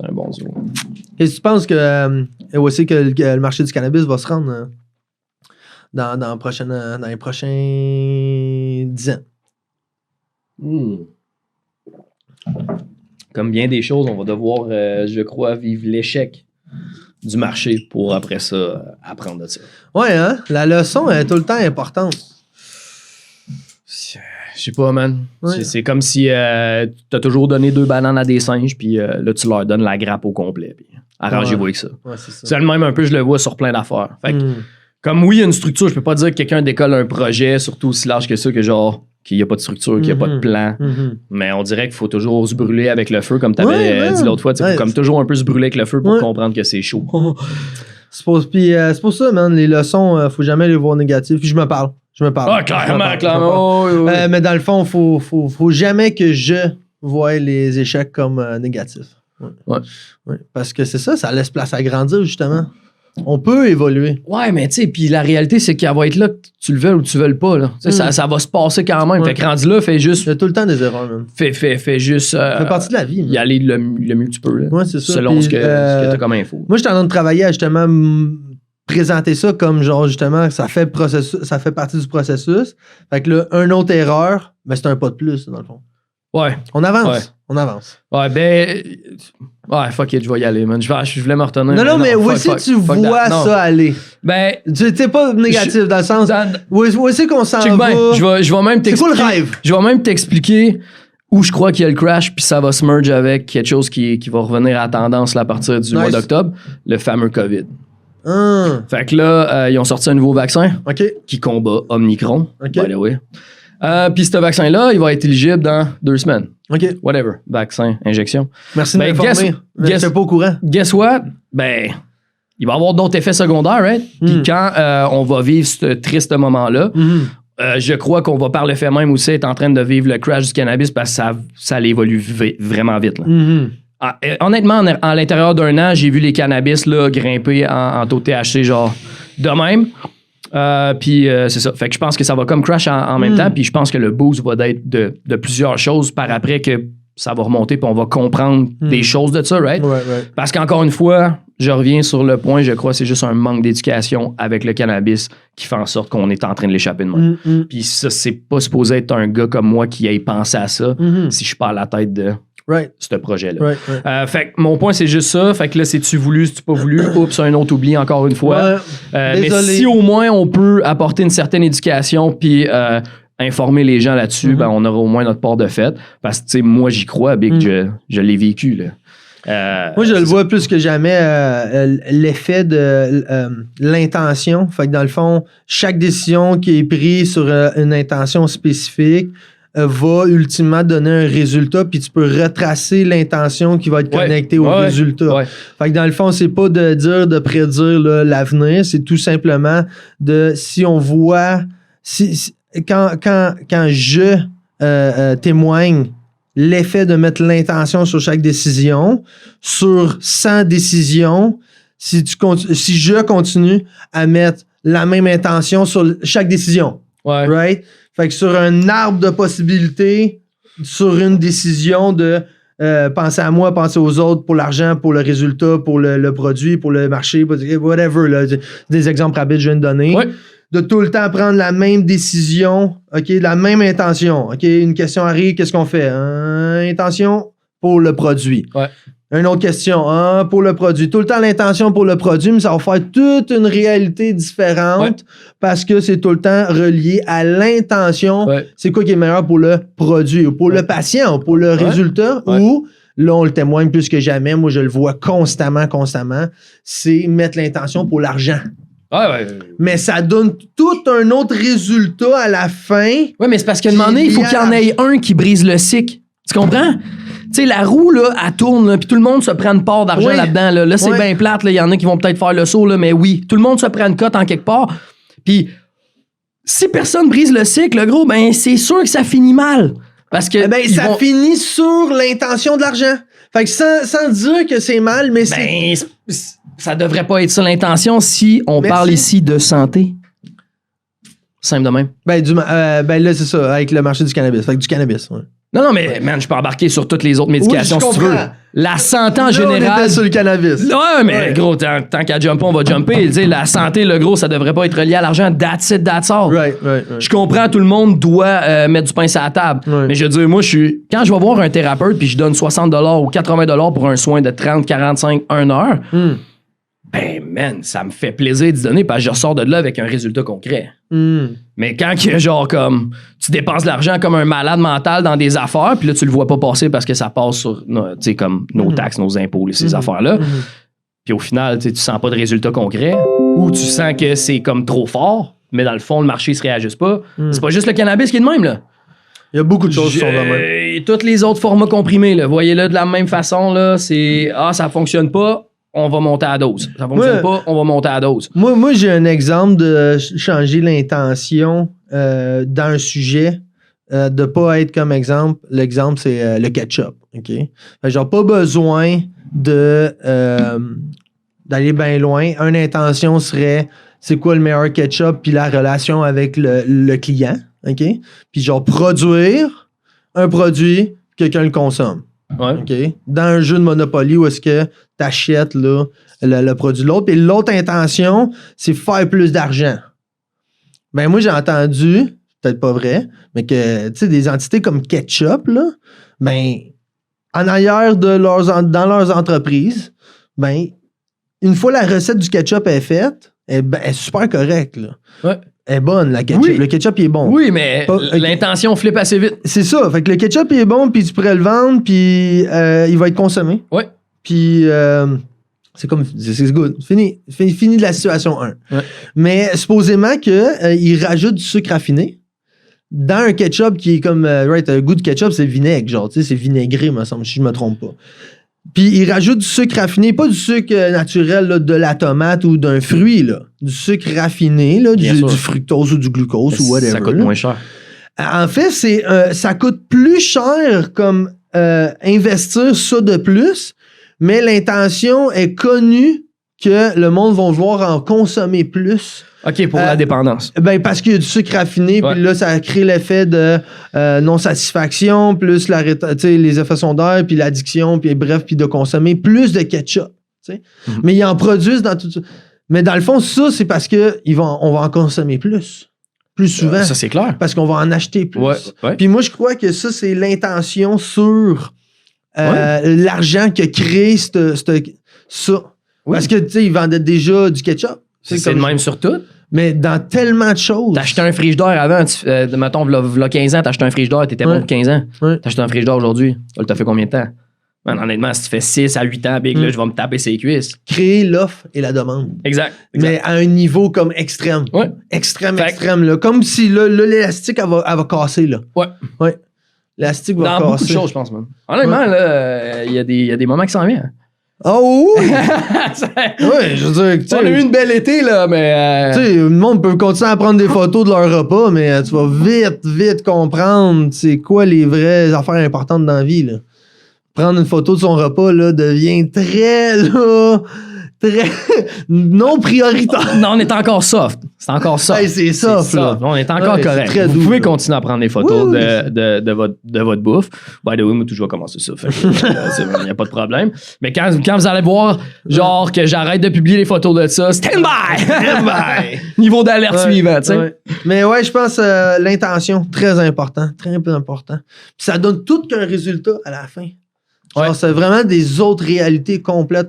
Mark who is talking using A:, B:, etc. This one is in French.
A: c'est un bon duo.
B: Est-ce que tu penses que aussi que le marché du cannabis va se rendre dans les prochains 10 ans?
A: Comme bien des choses, on va devoir, je crois, vivre l'échec du marché pour après ça apprendre de ça.
B: Ouais, hein? La leçon est tout le temps importante.
A: Je sais pas, man.
B: Ouais.
A: C'est comme si t'as toujours donné 2 bananes à des singes, puis là, tu leur donnes la grappe au complet. Puis arrangez-vous avec ça.
B: Ouais, c'est ça.
A: C'est le même un peu, je le vois sur plein d'affaires. Fait que, comme oui, il y a une structure, je peux pas dire que quelqu'un décolle un projet, surtout aussi large que ça, que genre, qu'il n'y a pas de structure, qu'il n'y a pas de plan. Mais on dirait qu'il faut toujours se brûler avec le feu, comme tu avais dit l'autre fois. Il faut comme toujours un peu se brûler avec le feu pour comprendre que c'est chaud.
B: C'est pour ça, man, les leçons, faut jamais les voir négatives. Puis je me parle.
A: Ah, clairement. Oui.
B: Mais dans le fond, faut jamais que je voie les échecs comme négatifs. Ouais. Parce que c'est ça laisse place à grandir, justement. On peut évoluer.
A: Ouais, mais tu sais, puis la réalité, c'est qu'elle va être là, que tu le veux ou tu le veuilles pas. Là. Ça va se passer quand même. Fait que rendu là, fais juste.
B: Il y a tout le temps des erreurs, même.
A: Fais juste.
B: Ça fait partie de la vie.
A: Y aller le mieux que tu peux. Là.
B: Ouais, c'est ça.
A: Selon
B: puis,
A: ce que t'as comme info.
B: Moi, je suis en train de travailler à justement présenter ça comme genre, justement, ça fait partie du processus. Fait que là, une autre erreur, ben, c'est un pas de plus, dans le fond.
A: Ouais.
B: On avance.
A: Ouais.
B: On avance.
A: Ouais, ben. Ouais, fuck it, je vais y aller, man. Je voulais me retenir.
B: Non, mais où est-ce que tu vois ça aller?
A: Ben.
B: C'est pas négatif dans le sens. Où est-ce qu'on s'en va?
A: Je vais même t'expliquer.
B: C'est quoi le rêve?
A: Je vais même t'expliquer où je crois qu'il y a le crash, puis ça va se merge avec quelque chose qui va revenir à la tendance là, à partir du mois d'octobre, le fameux COVID. Fait que là, ils ont sorti un nouveau vaccin qui combat Omicron. By the way. Puis ce vaccin-là, il va être éligible dans 2 semaines. Whatever. Vaccin, injection.
B: Merci de m'informer. Je suis pas au courant.
A: Guess what? Ben, il va y avoir d'autres effets secondaires, right? Puis quand on va vivre ce triste moment-là, je crois qu'on va par le fait même aussi être en train de vivre le crash du cannabis parce que ça évolue vraiment vite. Là. Honnêtement, à l'intérieur d'un an, j'ai vu les cannabis là, grimper en taux de THC genre de même. Puis c'est ça. Fait que je pense que ça va comme crash en même temps. Puis je pense que le boost va être de plusieurs choses par après que ça va remonter. Puis on va comprendre des choses de ça, right?
B: Ouais.
A: Parce qu'encore une fois, je reviens sur le point, je crois que c'est juste un manque d'éducation avec le cannabis qui fait en sorte qu'on est en train de l'échapper de moi. Puis ça, c'est pas supposé être un gars comme moi qui ait pensé à ça si je suis pas à la tête de ce projet-là. Fait que mon point, c'est juste ça. Fait que là, c'est-tu voulu, c'est-tu pas voulu? Oups, un autre oubli encore une fois. Mais si au moins on peut apporter une certaine éducation puis informer les gens là-dessus, ben, on aura au moins notre part de fait. Parce que, tu sais, moi, j'y crois, Big, je l'ai vécu, là.
B: Moi, je le vois plus que jamais, l'effet de l'intention. Fait que dans le fond, chaque décision qui est prise sur une intention spécifique va ultimement donner un résultat, puis tu peux retracer l'intention qui va être connectée au résultat. Fait que dans le fond, c'est pas de prédire là, l'avenir, c'est tout simplement si on voit... Quand je témoigne l'effet de mettre l'intention sur chaque décision, sur 100 décisions, si je continue à mettre la même intention sur chaque décision, right? Fait que sur un arbre de possibilités, sur une décision de penser à moi, penser aux autres pour l'argent, pour le résultat, pour le produit, pour le marché, whatever, là, des exemples rapides que je viens de donner. De tout le temps prendre la même décision, la même intention. Une question arrive, qu'est-ce qu'on fait? Intention pour le produit. Une autre question, pour le produit. Tout le temps l'intention pour le produit, mais ça va faire toute une réalité différente parce que c'est tout le temps relié à l'intention. C'est quoi qui est meilleur pour le produit ou pour le patient ou pour le résultat ou... Là, on le témoigne plus que jamais. Moi, je le vois constamment. C'est mettre l'intention pour l'argent. Mais ça donne tout un autre résultat à la fin.
A: Oui, mais c'est parce qu'à un moment donné, il faut qu'il y en ait un qui brise le cycle. Tu comprends? Tu sais, la roue, là, elle tourne, puis tout le monde se prend une part d'argent là-dedans. Là, c'est bien plate. Il y en a qui vont peut-être faire le saut, là, mais oui, tout le monde se prend une cote en quelque part. Puis, si personne brise le cycle, gros, ben c'est sûr que ça finit mal. Parce que
B: ça finit sur l'intention de l'argent. Fait que sans dire que c'est mal, mais
A: ça devrait pas être ça l'intention si on parle ici de santé. Simple de même.
B: Là, c'est ça, avec le marché du cannabis. Fait que du cannabis,
A: Non, mais man, je peux embarquer sur toutes les autres médications
B: Oui, je
A: si tu veux.
B: comprends.
A: La santé en
B: Là,
A: général.
B: on était sur le cannabis.
A: Ouais, mais gros, tant qu'à jumper, on va jumper. Tu sais, la santé, le gros, ça devrait pas être lié à l'argent. That's it, that's all.
B: Right.
A: Je comprends, tout le monde doit mettre du pain sur la table.
B: Ouais.
A: Mais je veux dire, moi, quand je vais voir un thérapeute puis je donne 60$ ou 80$ pour un soin de 30, 45, 1 heure, ben, man, ça me fait plaisir d'y donner parce que je ressors de là avec un résultat concret. Mais quand il y a genre comme tu dépenses de l'argent comme un malade mental dans des affaires, puis là, tu le vois pas passer parce que ça passe sur tu sais, comme nos taxes, nos impôts, ces affaires-là. Puis au final, tu sens pas de résultat concret ou tu sens que c'est comme trop fort, mais dans le fond, le marché se réajuste pas. C'est pas juste le cannabis qui est de même, là.
B: Il y a beaucoup de choses qui sont de même.
A: Tous les autres formats comprimés, là, voyez-le de la même façon, là, c'est ça fonctionne pas, on va monter à la dose. Ça fonctionne pas, on va monter à la dose.
B: Moi, j'ai un exemple de changer l'intention dans un sujet, de pas être comme exemple. L'exemple, c'est le ketchup. OK? Fait que genre, pas besoin d'aller bien loin. Une intention serait c'est quoi le meilleur ketchup puis la relation avec le client. OK? Puis genre, produire un produit, quelqu'un le consomme.
A: Ouais.
B: OK? Dans un jeu de Monopoly où est-ce que tu achètes le produit de l'autre. Et l'autre intention, c'est faire plus d'argent. Ben moi, j'ai entendu, peut-être pas vrai, mais que tu sais, des entités comme Ketchup, là, ben, en arrière dans leurs entreprises, ben, une fois la recette du ketchup est faite, elle est super correcte. Là.
A: Ouais.
B: Elle est bonne, la ketchup.
A: Oui.
B: Le ketchup, il est bon.
A: Oui, mais l'intention flippe assez vite.
B: C'est ça. Fait que le ketchup, il est bon, puis tu pourrais le vendre, puis il va être consommé.
A: Ouais.
B: Puis c'est good. Fini de la situation 1.
A: Ouais.
B: Mais supposément qu'il rajoute du sucre raffiné dans un ketchup qui est comme un goût de ketchup, c'est le vinaigre, genre, tu sais, c'est vinaigré, me semble, si je me trompe pas. Puis il rajoute du sucre raffiné, pas du sucre naturel là, de la tomate ou d'un fruit, là. Du sucre raffiné, là, du fructose ou du glucose ou whatever.
A: Ça coûte moins cher.
B: En fait, ça coûte plus cher comme investir ça de plus, mais l'intention est connue que le monde va vouloir en consommer plus.
A: OK, pour la dépendance.
B: Ben, parce qu'il y a du sucre raffiné, puis là, ça crée l'effet de non-satisfaction, plus les effets secondaires, puis l'addiction, puis bref, puis de consommer plus de ketchup. Mais ils en produisent dans tout ça. Mais dans le fond, ça, c'est parce qu'on va en consommer plus souvent.
A: Ça, c'est clair.
B: Parce qu'on va en acheter plus.
A: Ouais.
B: Puis moi, je crois que ça, c'est l'intention sur l'argent que crée ça. Oui. Parce que, tu sais, ils vendaient déjà du ketchup.
A: C'est le même sur tout.
B: Mais dans tellement de choses.
A: T'as acheté un frigidaire avant, mettons, v'là 15 ans, t'as acheté un frigidaire, t'étais bon pour 15 ans.
B: Ouais.
A: T'as acheté un frigidaire aujourd'hui. T'as fait combien de temps? Man, honnêtement, si tu fais 6 à 8 ans, big, là, je vais me taper ses cuisses.
B: Créer l'offre et la demande.
A: Exact.
B: Mais à un niveau comme extrême.
A: Ouais.
B: Extrême, là. Comme si là, l'élastique, elle va casser, là.
A: Ouais.
B: L'élastique va casser.
A: Dans beaucoup de choses, je pense, man. Honnêtement, là, il y a des moments qui s'en viennent.
B: Oh oui! Oui, je veux dire,
A: on a eu une belle été, là, mais.
B: Tu sais, le monde peut continuer à prendre des photos de leur repas, mais tu vas vite comprendre c'est quoi les vraies affaires importantes dans la vie, là. Prendre une photo de son repas, là, devient très non prioritaire.
A: Non, on est encore soft. C'est encore soft.
B: Hey, c'est soft, là.
A: On est encore correct. Vous pouvez continuer à prendre des photos de votre bouffe. By the way, moi, je vais commencer ça. Il n'y a pas de problème. Mais quand vous allez voir, genre, que j'arrête de publier les photos de ça, stand by! Niveau d'alerte suivant, tu sais.
B: Ouais. Mais ouais, je pense l'intention, très important. Très important. Puis ça donne tout qu'un résultat à la fin. Genre, c'est vraiment des autres réalités complètes, là.